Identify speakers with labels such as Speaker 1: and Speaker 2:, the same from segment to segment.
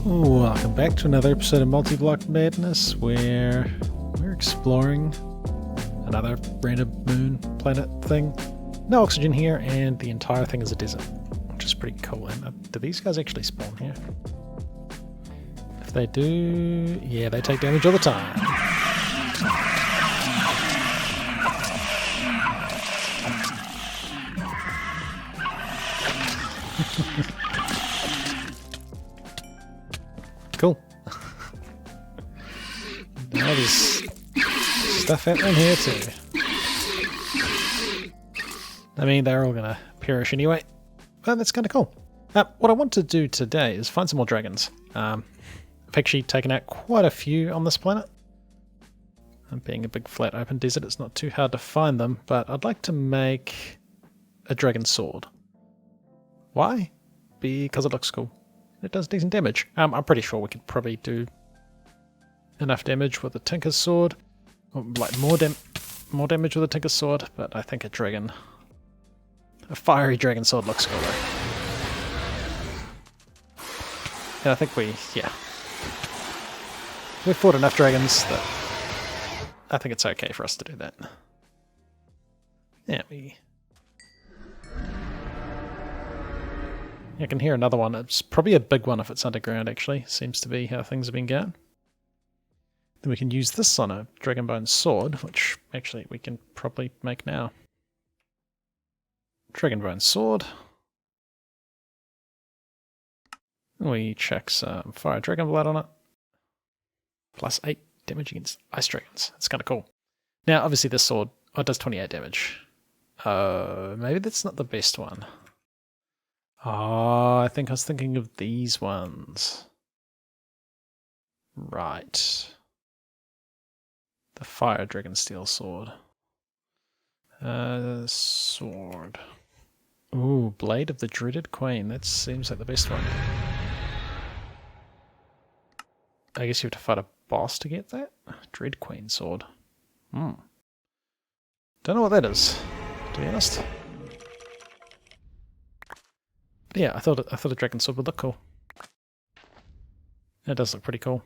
Speaker 1: Welcome back to another episode of Multiblock Madness, where we're exploring another random moon planet thing. No oxygen here, and the entire thing is a desert, which is pretty cool. And do these guys actually spawn here? If they do, yeah, they take damage all the time. Cool. Now there's stuff happening here too. I mean, they're all gonna perish anyway, but that's kind of cool. What I want to do today is find some more dragons. I've actually taken out quite a few on this planet. And being a big flat open desert, it's not too hard to find them, but I'd like to make a dragon sword. Why? Because it looks cool. It does decent damage. I'm pretty sure we could probably do enough damage with a Tinker's Sword. Or like more damage with a Tinker's Sword, but I think a fiery dragon sword looks cooler. And I think we've fought enough dragons that I think it's okay for us to do that. Yeah, I can hear another one. It's probably a big one if it's underground, actually. Seems to be how things have been going. Then we can use this on a Dragonbone sword, which actually we can probably make now. Dragonbone sword. We check some fire dragon blood on it. Plus 8 damage against ice dragons. That's kind of cool. Now, obviously this sword, it does 28 damage. Maybe that's not the best one. Oh, I think I was thinking of these ones. Right. The Fire Dragon Steel Sword. Sword. Ooh, Blade of the Dreaded Queen. That seems like the best one. I guess you have to fight a boss to get that? Dread Queen Sword. Don't know what that is, to be honest. Yeah, I thought a dragon sword would look cool. It does look pretty cool.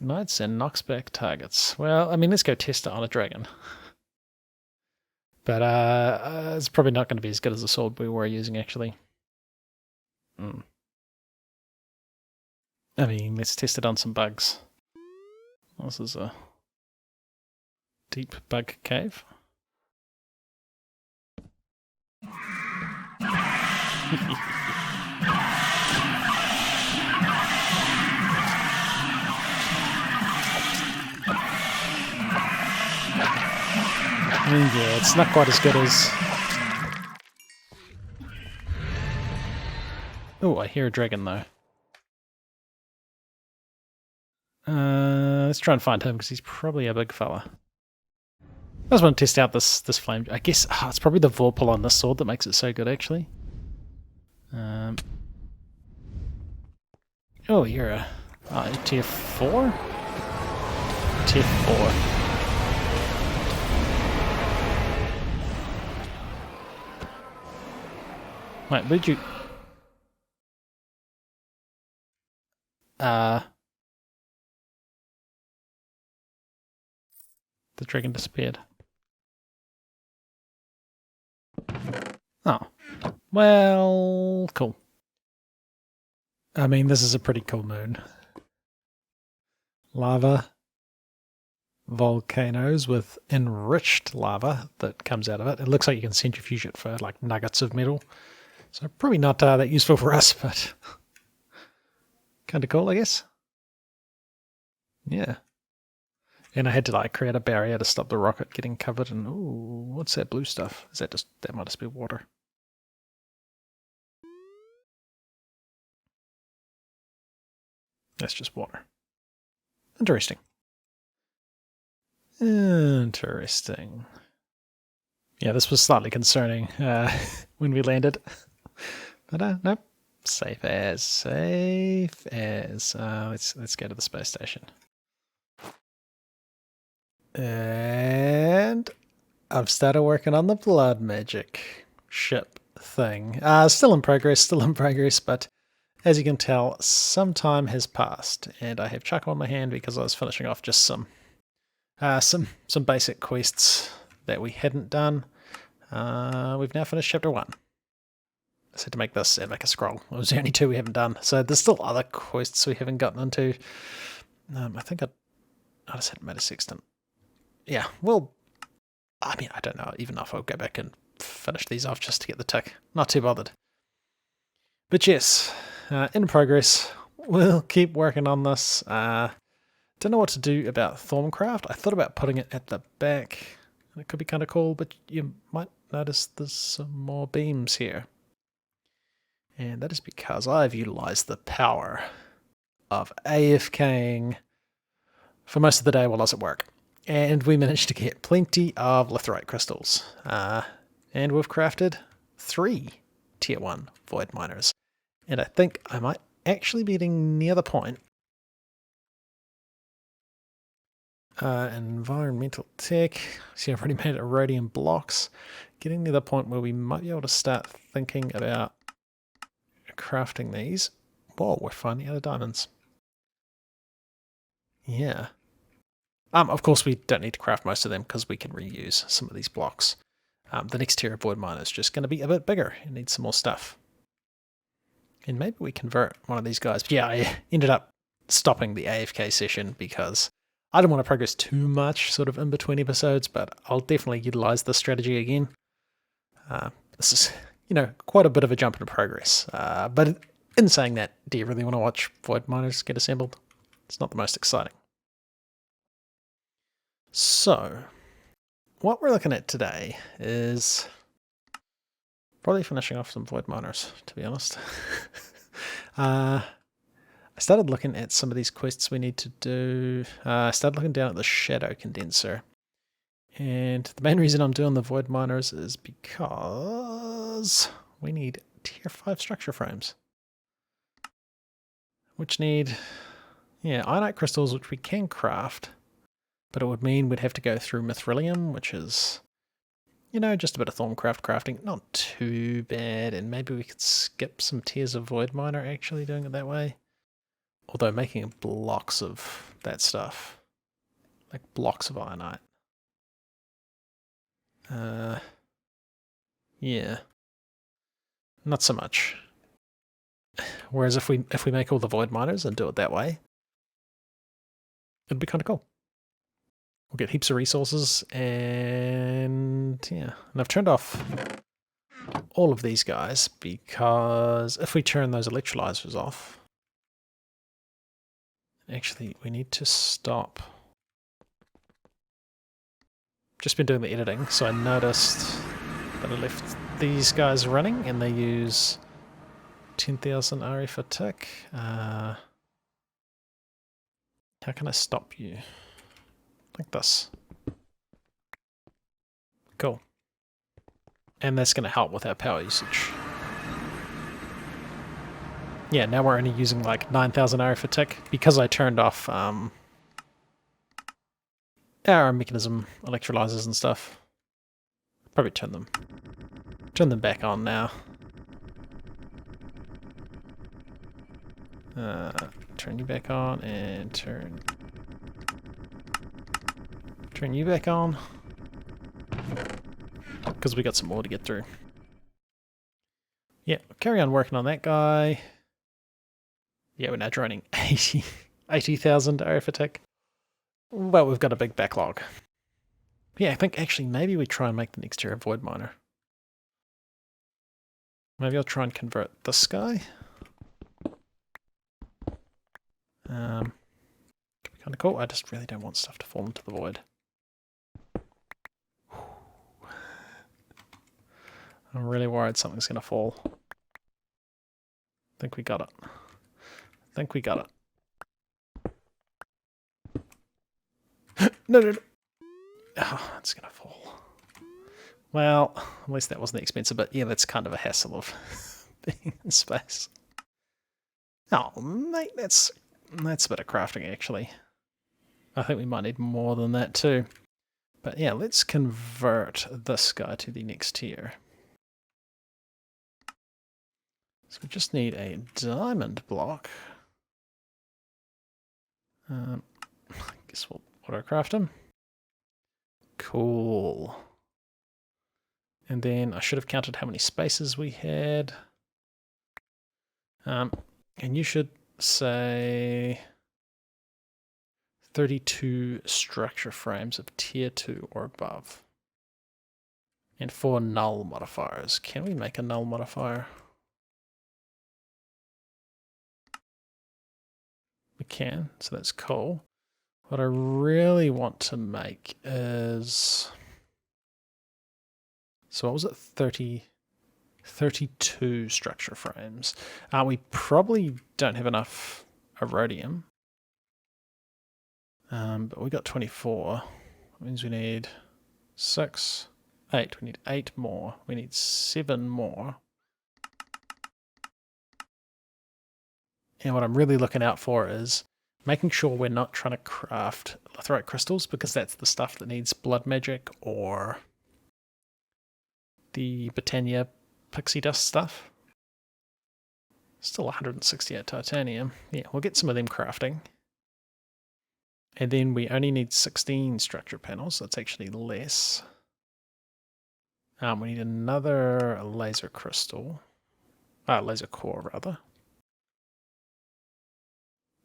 Speaker 1: Knights and knocks back targets. Well, I mean, let's go test it on a dragon. But it's probably not going to be as good as the sword we were using, actually. I mean, let's test it on some bugs. This is a deep bug cave. Yeah, it's not quite as good as... Oh, I hear a dragon though. Let's try and find him because he's probably a big fella. I just want to test out this flame. I guess it's probably the Vorpal on this sword that makes it so good, actually. Oh, you're a tier 4? Tier 4. Wait, where'd you... The dragon disappeared. Oh. Well, cool. I mean, this is a pretty cool moon. Lava. Volcanoes with enriched lava that comes out of it. It looks like you can centrifuge it for like nuggets of metal. So probably not that useful for us, but kind of cool, I guess. Yeah. And I had to like create a barrier to stop the rocket getting covered in, ooh, what's that blue stuff? Is that that might just be water. That's just water. Interesting. Interesting. Yeah, this was slightly concerning when we landed. But nope. Safe as. Let's go to the space station. And I've started working on the blood magic ship thing. Still in progress, but as you can tell, some time has passed, and I have charcoal in my hand because I was finishing off just some basic quests that we hadn't done. We've now finished chapter 1. I had to make this and make a scroll. It was the only 2 we haven't done. So there's still other quests we haven't gotten into. I think I just hadn't made a sextant. Yeah, well, I mean, I don't know even if I'll go back and finish these off just to get the tick. Not too bothered. But yes, in progress. We'll keep working on this. Don't know what to do about Thorncraft. I thought about putting it at the back. It could be kind of cool, but you might notice there's some more beams here. And that is because I've utilized the power of AFKing for most of the while I was at work. And we managed to get plenty of litherite crystals. And we've crafted 3 tier 1 void miners. And I think I might actually be getting near the point. Environmental tech. See, I've already made erodium blocks. Getting near the point where we might be able to start thinking about crafting these. Whoa, we're finding out of diamonds. Yeah. Of course, we don't need to craft most of them because we can reuse some of these blocks. The next tier of void miner is just going to be a bit bigger. It needs some more stuff. And maybe we convert one of these guys. But yeah, I ended up stopping the AFK session because I don't want to progress too much sort of in between episodes, but I'll definitely utilize this strategy again. This is, quite a bit of a jump in progress. But in saying that, do you really want to watch void miners get assembled? It's not the most exciting. So, what we're looking at today is probably finishing off some void miners, to be honest. I started looking at some of these quests we need to do. I started looking down at the shadow condenser. And the main reason I'm doing the void miners is because we need tier 5 structure frames. Which need, ironite crystals, which we can craft. But it would mean we'd have to go through mithrilium, which is, just a bit of Thorncraft crafting. Not too bad, and maybe we could skip some tiers of void miner actually doing it that way. Although making blocks of that stuff, like blocks of ironite. Yeah. Not so much. Whereas if we make all the void miners and do it that way, it'd be kind of cool. We'll get heaps of resources, and and I've turned off all of these guys because if we turn those electrolyzers off, actually we need to stop. Just been doing the editing, so I noticed that I left these guys running and they use 10,000 RF a tick. How can I stop you? Like this. Cool. And that's going to help with our power usage. Yeah, now we're only using like 9,000 RF a tick because I turned off our mechanism electrolyzers and stuff. Probably turn them back on now. Turn you back on and turn you back on, because we got some more to get through. Yeah, carry on working on that guy. Yeah, we're now draining 80,000 RF a tick. Well, we've got a big backlog. Yeah, I think actually maybe we try and make the next tier a void miner. Maybe I'll try and convert this guy. Could be kind of cool. I just really don't want stuff to fall into the void. I'm really worried something's going to fall. I think we got it. No. Oh, it's going to fall. Well, at least that wasn't expensive, but yeah, that's kind of a hassle of being in space. Oh, mate, that's a bit of crafting, actually. I think we might need more than that, too. But yeah, let's convert this guy to the next tier. So we just need a diamond block. I guess we'll auto-craft them. Cool. And then I should have counted how many spaces we had. And you should say 32 structure frames of tier 2 or above. And 4 null modifiers. Can we make a null modifier? We can, so that's cool. What I really want to make is... So what was it? 32 structure frames. We probably don't have enough erodium. But we got 24. That means we need 6, 8. We need 8 more. We need 7 more. And what I'm really looking out for is making sure we're not trying to craft lithoite crystals, because that's the stuff that needs blood magic or the Britannia pixie dust stuff. Still 168 titanium. Yeah, we'll get some of them crafting. And then we only need 16 structure panels, so it's actually less. We need another laser crystal. Laser core, rather.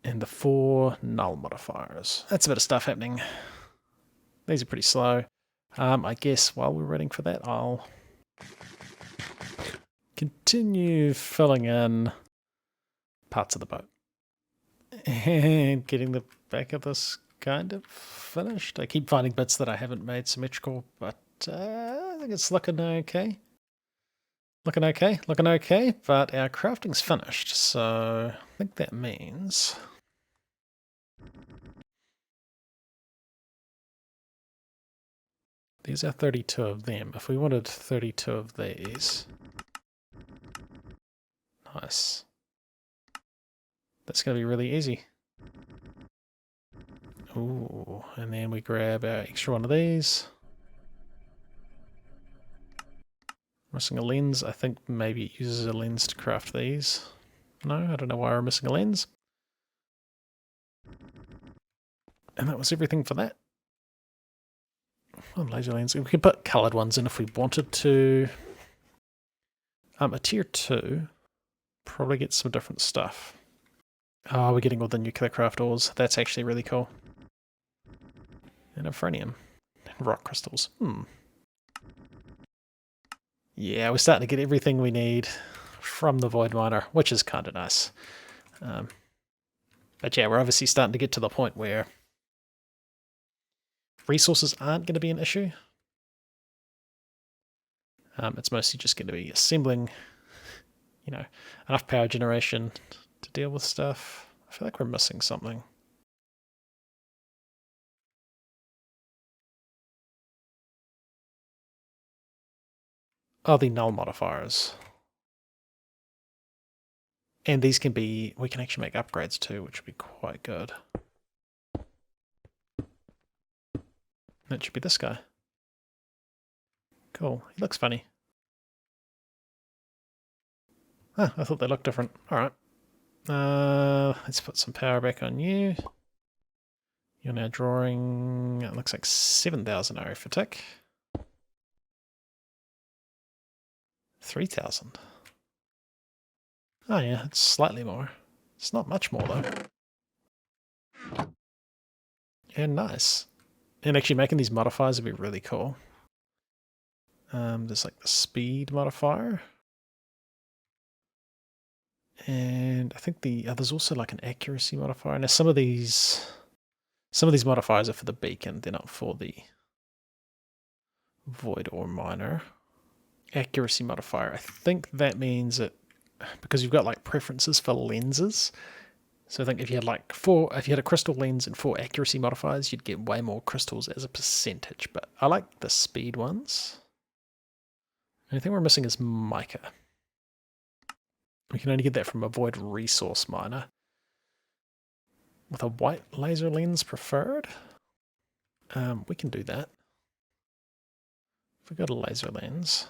Speaker 1: And the 4 null modifiers. That's a bit of stuff happening. These are pretty slow. I guess while we're waiting for that, I'll continue filling in parts of the boat. And getting the back of this kind of finished. I keep finding bits that I haven't made symmetrical, but I think it's looking okay. Looking okay, but our crafting's finished, so I think that means... These are 32 of them. If we wanted 32 of these... Nice. That's going to be really easy. Ooh, and then we grab our extra one of these. Missing a lens. I think maybe it uses a lens to craft these. No, I don't know why we're missing a lens. And that was everything for that. Oh, laser lens. We could put coloured ones in if we wanted to. A tier 2 probably gets some different stuff. Oh, we're getting all the nuclear craft ores. That's actually really cool. And Ephraim. And rock crystals. Yeah, we're starting to get everything we need from the Void Miner, which is kind of nice. But yeah, we're obviously starting to get to the point where resources aren't going to be an issue. It's mostly just going to be assembling, enough power generation to deal with stuff. I feel like we're missing something. Oh, the null modifiers. And these can be, we can actually make upgrades too, which would be quite good. That should be this guy. Cool, he looks funny. Ah, I thought they looked different. Alright. Let's put some power back on you. You're now drawing, it looks like 7,000 ARE for tick. 3,000. Oh yeah, it's slightly more. It's not much more though. And nice. And actually making these modifiers would be really cool. There's like the speed modifier. And I think there's also like an accuracy modifier. Now some of these modifiers are for the beacon, they're not for the void ore miner. Accuracy modifier. I think that means that because you've got like preferences for lenses. So I think if you had if you had a crystal lens and 4 accuracy modifiers, you'd get way more crystals as a percentage. But I like the speed ones. The only thing we're missing is mica. We can only get that from a void resource miner. With a white laser lens preferred? We can do that. If we got a laser lens.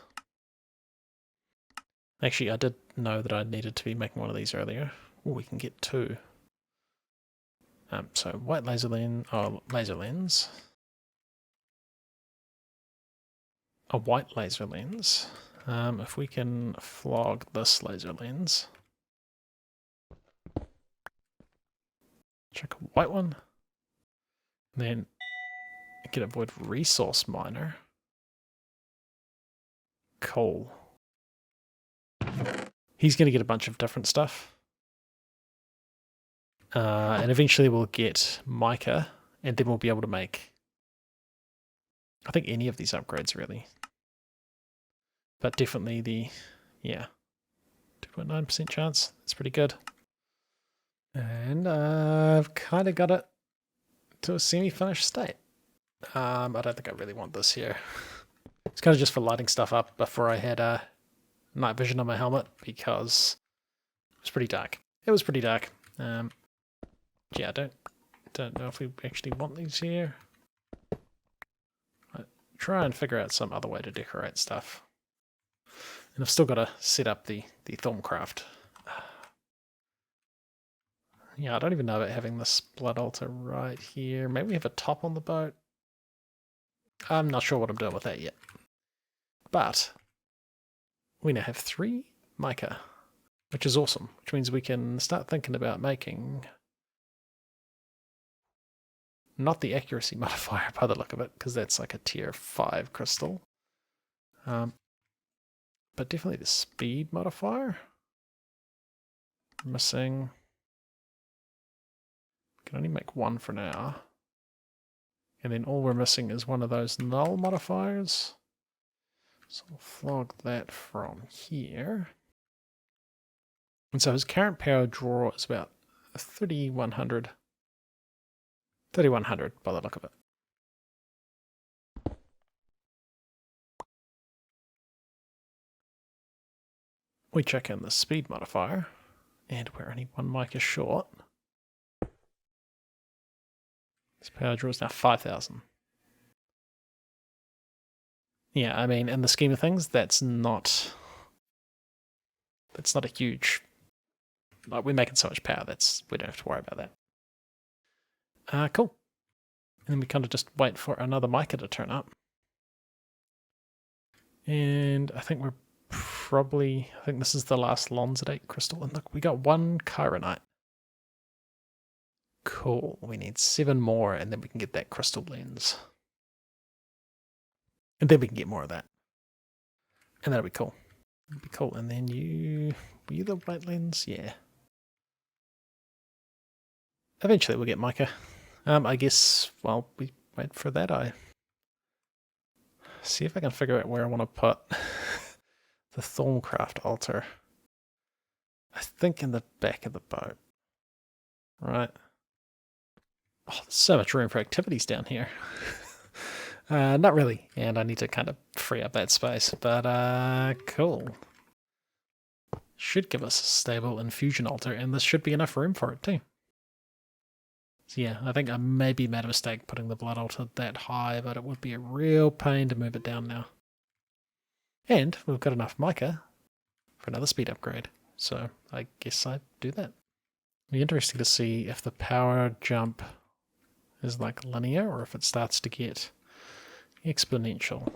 Speaker 1: Actually, I did know that I needed to be making one of these earlier. Oh, we can get 2. So white laser lens, laser lens. A white laser lens. If we can flog this laser lens. Check a white one. Then get a void resource miner. Coal. He's going to get a bunch of different stuff. And eventually we'll get mica, and then we'll be able to make, I think, any of these upgrades really. But definitely the, yeah, 2.9% chance. That's pretty good. And I've kind of got it to a semi-finished state. I don't think I really want this here. It's kind of just for lighting stuff up before I had night vision on my helmet, because it was pretty dark. It was pretty dark. Yeah, I don't know if we actually want these here. I'll try and figure out some other way to decorate stuff. And I've still got to set up the Thorncraft. Yeah, I don't even know about having this blood altar right here. Maybe we have a top on the boat. I'm not sure what I'm doing with that yet. But we now have 3 mica, which is awesome, which means we can start thinking about making not the accuracy modifier by the look of it, because that's like a tier 5 crystal. But definitely the speed modifier. Missing. Can only make 1 for now. And then all we're missing is one of those null modifiers. So we'll flog that from here. And so his current power draw is about 3,100. 3,100 by the look of it. We check in the speed modifier, and we're only 1 mica short. His power draw is now 5,000. Yeah, I mean, in the scheme of things, that's not a huge. Like, we're making so much power, we don't have to worry about that. Cool. And then we kind of just wait for another mica to turn up. And I think I think this is the last Lonzidate crystal. And look, we got 1 chironite. Cool. We need 7 more, and then we can get that crystal lens. And then we can get more of that. And that'll be cool. That'll be cool. And then were you the white lens? Yeah. Eventually we'll get mica. I guess while we wait for that, I see if I can figure out where I want to put the Thorncraft altar. I think in the back of the boat. Right. Oh, there's so much room for activities down here. Not really, and I need to kind of free up that space, but cool. Should give us a stable infusion altar, and this should be enough room for it too. So yeah, I think I maybe made a mistake putting the blood altar that high, but it would be a real pain to move it down now. And we've got enough mica for another speed upgrade, so I guess I do that. It'll be interesting to see if the power jump is like linear or if it starts to get exponential.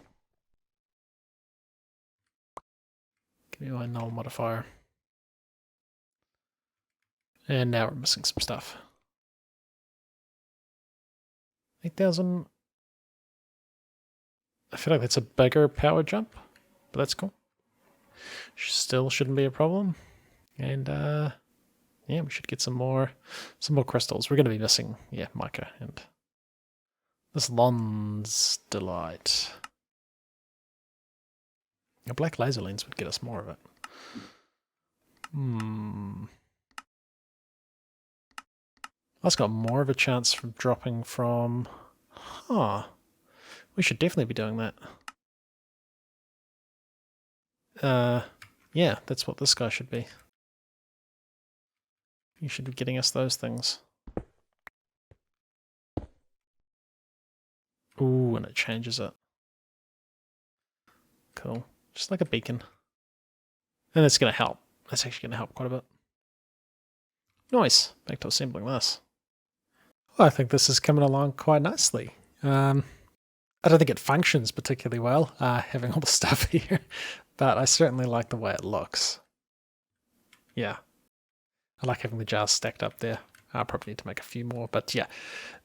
Speaker 1: Give me my null modifier. And now we're missing some stuff. 8,000. I feel like that's a bigger power jump, but that's cool. Still shouldn't be a problem. And yeah, we should get some more crystals. We're going to be missing, yeah, mica and this Lon's Delight. A black laser lens would get us more of it. That's got more of a chance from dropping from. Huh. We should definitely be doing that. Yeah, that's what this guy should be. You should be getting us those things. Ooh, and it changes it. Cool. Just like a beacon. And that's going to help. That's actually going to help quite a bit. Nice. Back to assembling this. Well, I think this is coming along quite nicely. I don't think it functions particularly well, having all the stuff here, but I certainly like the way it looks. Yeah. I like having the jars stacked up there. I'll probably need to make a few more, but yeah,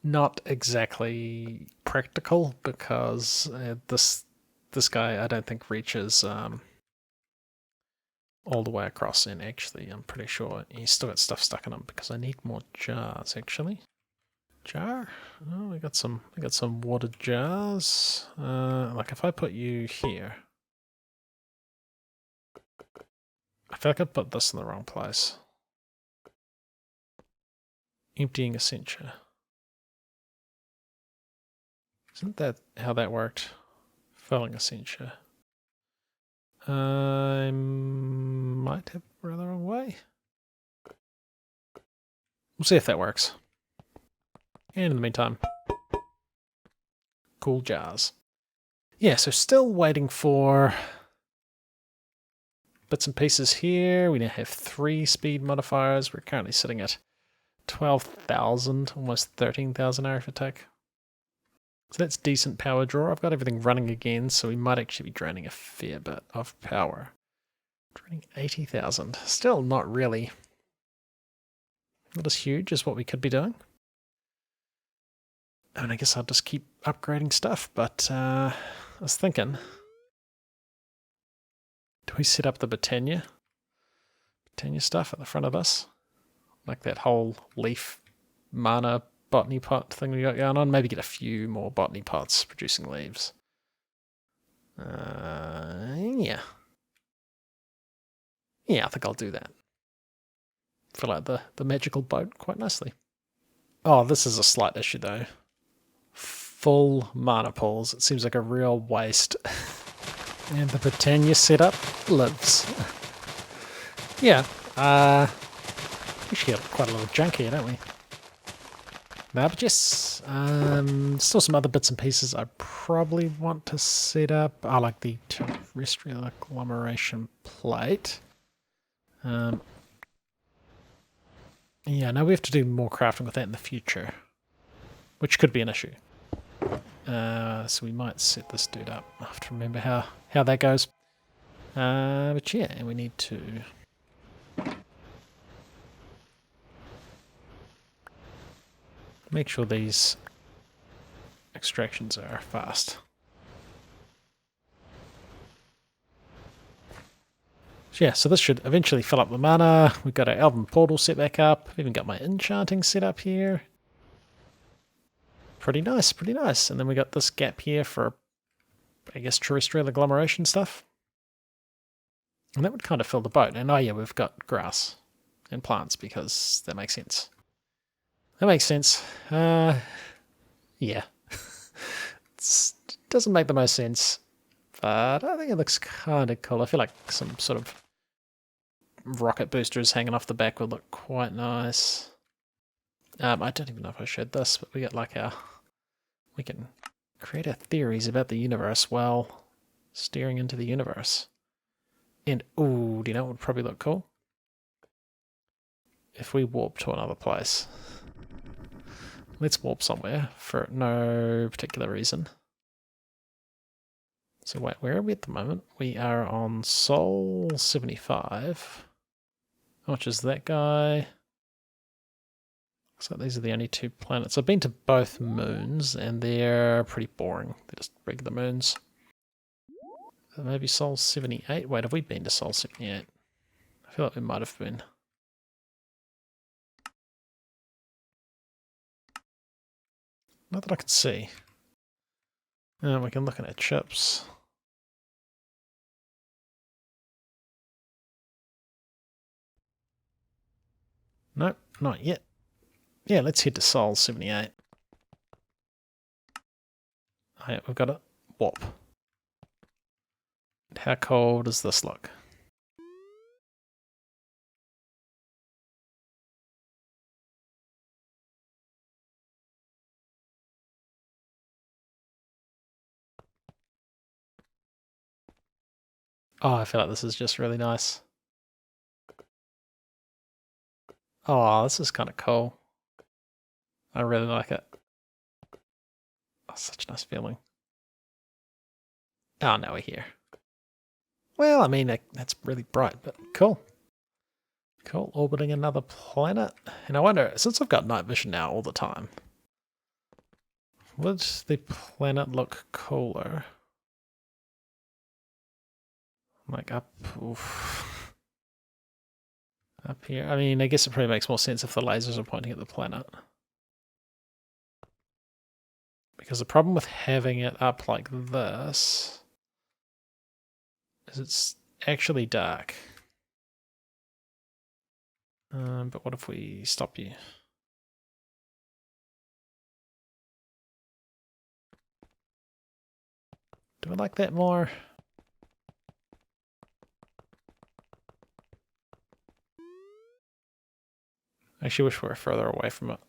Speaker 1: not exactly practical because this guy I don't think reaches all the way across, and actually I'm pretty sure he's still got stuff stuck in him because I need more jars actually. Jar? Oh, we got some water jars. Like if I put you here, I feel like I put this in the wrong place. Emptying a cincture. Isn't that how that worked? Filling a cincture. I might have it the wrong way. We'll see if that works. And in the meantime, cool jars. Yeah, so still waiting for bits and pieces here. We now have 3 speed modifiers. We're currently sitting at 12,000, almost 13,000 arithmetic. So that's decent power draw. I've got everything running again, so we might actually be draining a fair bit of power. Draining 80,000. Still not really. Not as huge as what we could be doing. I mean, I guess I'll just keep upgrading stuff, but I was thinking, do we set up the Botania stuff at the front of this? Like that whole leaf mana botany pot thing we got going on. Maybe get a few more botany pots producing leaves. Yeah. Yeah, I think I'll do that. Fill out the magical boat quite nicely. Oh, this is a slight issue though. Full mana pools. It seems like a real waste. And the Botania setup lives. Yeah, we should get quite a lot of junk here, don't we? No, but yes, still some other bits and pieces I probably want to set up. I like the terrestrial agglomeration plate. Yeah, no, we have to do more crafting with that in the future, which could be an issue. So we might set this dude up. I have to remember how that goes. But yeah, and we need to make sure these extractions are fast. So yeah, so this should eventually fill up the mana. We've got our Elven Portal set back up. I've even got my enchanting set up here. Pretty nice, pretty nice. And then we got this gap here for, I guess, terrestrial agglomeration stuff. And that would kind of fill the boat. And oh yeah, we've got grass and plants because that makes sense. That makes sense. Yeah. It doesn't make the most sense, but I think it looks kind of cool. I feel like some sort of rocket boosters hanging off the back would look quite nice. I don't even know if I showed this, but we got like we can create our theories about the universe while staring into the universe. And ooh, do you know what would probably look cool? If we warp to another place. Let's warp somewhere for no particular reason. So wait, where are we at the moment? We are on Sol 75. How much is that guy? So these are the only 2 planets. I've been to both moons and they're pretty boring. They're just regular moons. Maybe Sol 78? Wait, have we been to Sol 78? I feel like we might have been. Not that I can see. We can look at our chips. Nope, not yet. Yeah, let's head to Sol 78. Oh, yeah, we've got a warp. How cold does this look? Oh, I feel like this is just really nice. Oh, this is kind of cool. I really like it. Oh, such a nice feeling. Oh, now we're here. Well, I mean, that's really bright, but cool. Cool, orbiting another planet. And I wonder, since I've got night vision now all the time, would the planet look cooler? Like up, oof. Up here. I mean, I guess it probably makes more sense if the lasers are pointing at the planet. Because the problem with having it up like this is it's actually dark. But what if we stop you? Do I like that more? I actually wish we were further away from it.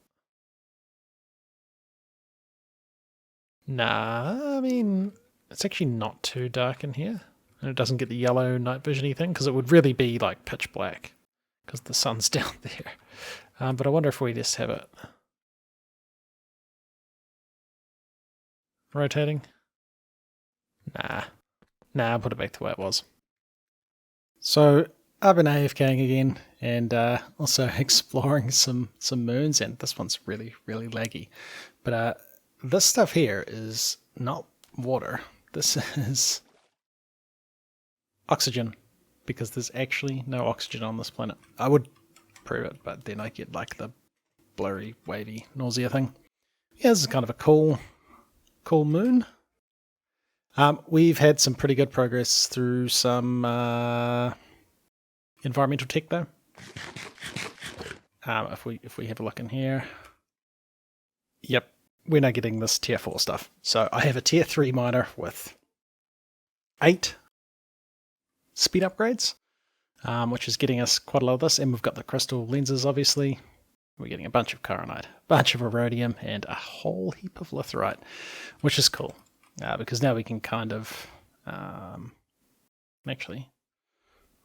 Speaker 1: Nah, I mean, it's actually not too dark in here. And it doesn't get the yellow night vision-y thing, because it would really be like pitch black, because the sun's down there. But I wonder if we just have it rotating. Nah, put it back the way it was. So I've been AFKing again, and also exploring some moons, and this one's really, really laggy. But this stuff here is not water. This is oxygen, because there's actually no oxygen on this planet. I would prove it, but then I get like the blurry, wavy nausea thing. Yeah, this is kind of a cool moon. We've had some pretty good progress through some environmental tech though. If we have a look in here, yep, we're now getting this tier 4 stuff. So I have a tier 3 miner with 8 speed upgrades, which is getting us quite a lot of this, and we've got the crystal lenses obviously. We're getting a bunch of carbonite, a bunch of erodium, and a whole heap of litherite, which is cool. Because now we can kind of actually,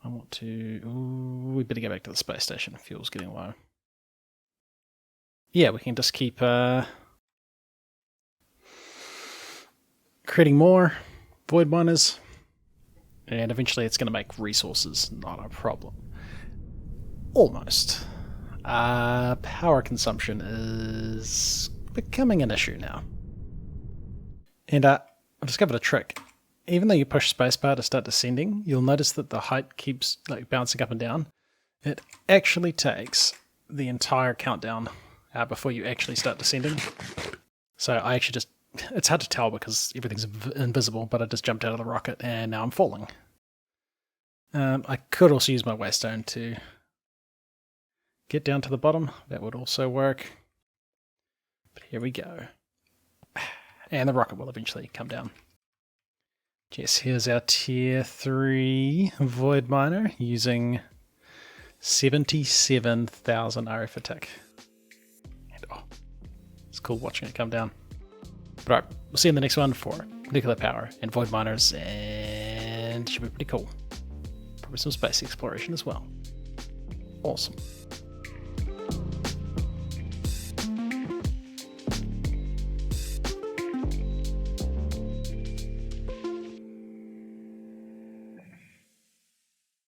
Speaker 1: I want to. We better go back to the space station. Fuel's getting low. Yeah, we can just keep creating more void miners, and eventually it's going to make resources not a problem. Almost. Power consumption is becoming an issue now. And I've discovered a trick. Even though you push spacebar to start descending, you'll notice that the height keeps like bouncing up and down. It actually takes the entire countdown before you actually start descending. So I actually just, it's hard to tell because everything's invisible, but I just jumped out of the rocket and now I'm falling. I could also use my waystone to get down to the bottom. That would also work. But here we go. And the rocket will eventually come down. Yes, here's our tier 3 void miner using 77,000 RF a tick. And it's cool watching it come down. But alright, we'll see you in the next one for nuclear power and void miners, and it should be pretty cool. Probably some space exploration as well. Awesome.